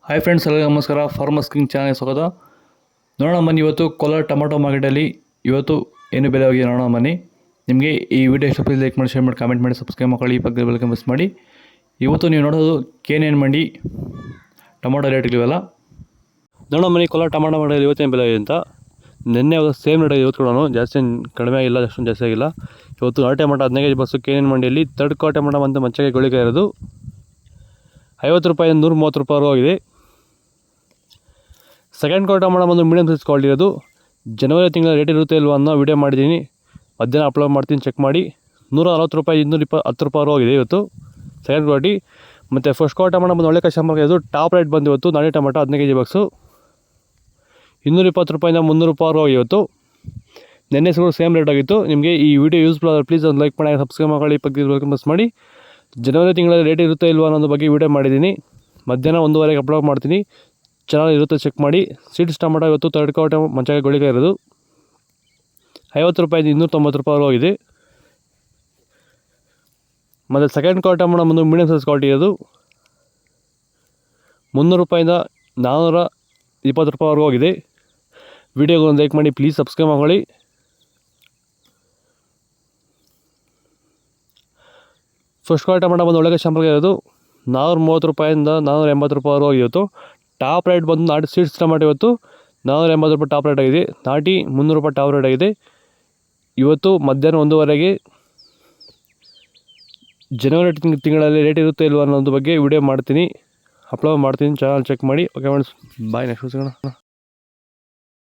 Hi friends, ಎಲ್ಲರಿಗೂ ನಮಸ್ಕಾರ. Farmers king channel ಸ್ವಾಗತ. ನೋಡೋಣ ಬನ್ನಿ, ಇವತ್ತು ಕೋಲಾರ ಟೊಮಾಟೊ ಮಾರ್ಕೆಟಲ್ಲಿ ಇವತ್ತು ಏನು ಬೆಲೆ ಹೋಗಿದೆ ನೋಡೋಣ ಬನ್ನಿ. ನಿಮಗೆ ಈ ವಿಡಿಯೋ ಇಷ್ಟ ಪ್ಲೀಸ್ ಲೈಕ್ ಮಾಡಿ, ಶೇರ್ ಮಾಡಿ, ಕಾಮೆಂಟ್ ಮಾಡಿ, ಸಬ್ಸ್ಕ್ರೈಬ್ ಮಾಡಿ, ಪಕ್ಕದ ಬೆಲ್ ಮಿಸ್ ಮಾಡಿ. ಇವತ್ತು ನೀವು ನೋಡೋದು KNN ಮಂಡಿ ಟೊಮಾಟೊ ರೇಟ್ಗಳಿವೆಲ್ಲ. ನೋಡೋಣ ಬನ್ನಿ, ಕೋಲಾರ ಟೊಮಾಟೊ ಮಾರ್ಕೆಟಲ್ಲಿ ಇವತ್ತೇನು ಬೆಲೆ ಇದೆ ಅಂತ. ನಿನ್ನೆ ಸೇಮ್ ರೇಟ್ ಇವತ್ತು ಕೊಡೋಣ, ಜಾಸ್ತಿ ಕಡಿಮೆ ಆಗಿಲ್ಲ, ಅಷ್ಟೊಂದು ಜಾಸ್ತಿ ಆಗಿಲ್ಲ. ಇವತ್ತು ನಾಟಿ ಟೊಮಾಟೊ 15 kg ಬಸ್ಸು KNN ಮಂಡಿಯಲ್ಲಿ ಥರ್ಡ್ ಕ್ವಾರ್ಟರ್ ಟೊಮಾಟೊ ಮತ್ತು ಮಂಚಕ್ಕೆ ಗೋಳಿಕಾಯಿ ಇರೋದು 50 ರೂಪಾಯಿಂದ 130 ರೂಪಾಯಿ ಹೋಗಿದೆ. ಸೆಕೆಂಡ್ ಕ್ವಾರ್ಟರ್ ಟೊಮಾಟೊ ಬಂದು ಮೀಡಿಯಮ್ ಸೈಜ್ ಕ್ವಾಲಿಟಿ ಇರೋದು. ಜನವರಿ ತಿಂಗಳ ರೇಟ್ ಇರುತ್ತೆ ಇಲ್ವ ಅನ್ನೋ ವಿಡಿಯೋ ಮಾಡಿದ್ದೀನಿ, ಮಧ್ಯಾಹ್ನ ಅಪ್ಲೋಡ್ ಮಾಡ್ತೀನಿ, ಚೆಕ್ ಮಾಡಿ. 140 ರೂಪಾಯಿ 210 ರೂಪಾಯಿ ಹೋಗಿದೆ ಇವತ್ತು ಸೆಕೆಂಡ್ ಕ್ವಾಲಿಟಿ. ಮತ್ತು ಫಸ್ಟ್ ಕ್ವಾರ್ಟರ್ ಟೊಮಾಟೊ ಬಂದು ಒಳ್ಳೆ ಕಸ್ಟಮರ್ಗೆ ಇದು ಟಾಪ್ ರೇಟ್ ಬಂದು ಇವತ್ತು ನಾಟಿ ಟೊಮಾಟೊ 15 kg ಬಾಕ್ಸು 220 ರೂಪಾಯಿಂದ 300 ರೂಪಾಯಿ ಹೋಗಿ ಇವತ್ತು. ನೆನ್ನೆ ಕೂಡ ಸೇಮ್ ರೇಟ್ ಆಗಿತ್ತು. ನಿಮಗೆ ಈ ವಿಡಿಯೋ ಯೂಸ್ಫುಲ್ ಆದರೆ ಪ್ಲೀಸ್ ಒಂದು ಲೈಕ್ ಮಾಡಿ, ಸಬ್ಸ್ಕ್ರೈಬ್ ಮಾಡಿ, ಪಕ್ಕದ ಬೆಲ್ ಮಿಸ್ ಮಾಡಿ. ಜನವರಿ ತಿಂಗಳಲ್ಲಿ ರೇಟ್ ಇರುತ್ತೆ ಇಲ್ವ ಅನ್ನೋದ್ರ ಬಗ್ಗೆ ವಿಡಿಯೋ ಮಾಡಿದ್ದೀನಿ, ಮಧ್ಯಾಹ್ನ 1:30ಗೆ ಅಪ್ಲೋಡ್ ಮಾಡ್ತೀನಿ, ಚೆನ್ನಾಗಿರುತ್ತೆ ಚೆಕ್ ಮಾಡಿ. ಸೀಡ್ಸ್ ಟೊಮಾಟೊ ಇವತ್ತು ಥರ್ಡ್ ಕ್ವಾರ್ಟರ್ ಮಂಚಕ್ಕೆ ಗೋಳಿಕಾಯಿ ಇರೋದು 50 ರೂಪಾಯಿಂದ 290 ರೂಪಾಯಿ ಹೋಗಿದೆ. ಮತ್ತು ಸೆಕೆಂಡ್ ಕ್ವಾರ್ಟರ್ ಟೊಮಾಟೊ ಬಂದು ಮೀಡಿಯಮ್ ಸೈಜ್ ಕ್ವಾಲಿಟಿ ಇರೋದು 300 ರೂಪಾಯಿಂದ 420 ರೂಪಾಯಿವರೆಗೂ ಹೋಗಿದೆ. ವಿಡಿಯೋಗೆ ಒಂದು ಲೈಕ್ ಮಾಡಿ, ಪ್ಲೀಸ್ ಸಬ್ಸ್ಕ್ರೈಬ್ ಮಾಡಿ. ಫಸ್ಟ್ ಕ್ವಾರ್ಟರ್ ಟೊಮಾಟೊ ಬಂದು ಒಳ್ಳೆ ಕಸ್ಟಮರ್ಗೆ ಇರೋದು 430 ರೂಪಾಯಿಂದ 480 ರೂಪಾಯಿವರೆಗೂ ಹೋಗಿ ಇವತ್ತು. ಟಾಪ್ ರೇಟ್ ಬಂದು ನಾಟಿ ಸೀಡ್ಸ್ ಟೊಮಾಟೊ ಇವತ್ತು 480 ರೂಪಾಯಿ ಟಾಪ್ ರೇಟ್ ಆಗಿದೆ. ನಾಟಿ 300 ರೂಪಾಯಿ ಟಾಪ್ ರೇಟ್ ಆಗಿದೆ. ಇವತ್ತು ಮಧ್ಯಾಹ್ನ 1:30ಗೆ ಜನವರಿ ತಿಂಗಳಲ್ಲಿ ರೇಟ್ ಇರುತ್ತೆ ಇಲ್ವ ಅನ್ನೋದ್ರ ಬಗ್ಗೆ ವಿಡಿಯೋ ಮಾಡ್ತೀನಿ, ಅಪ್ಲೋಡ್ ಮಾಡ್ತೀನಿ, ಚಾನಲ್ ಚೆಕ್ ಮಾಡಿ. ಓಕೆ ಫ್ರೆಂಡ್ಸ್, ಬಾಯ್, ನೆಕ್ಸ್ಟ್ ಸಿಗೋಣ.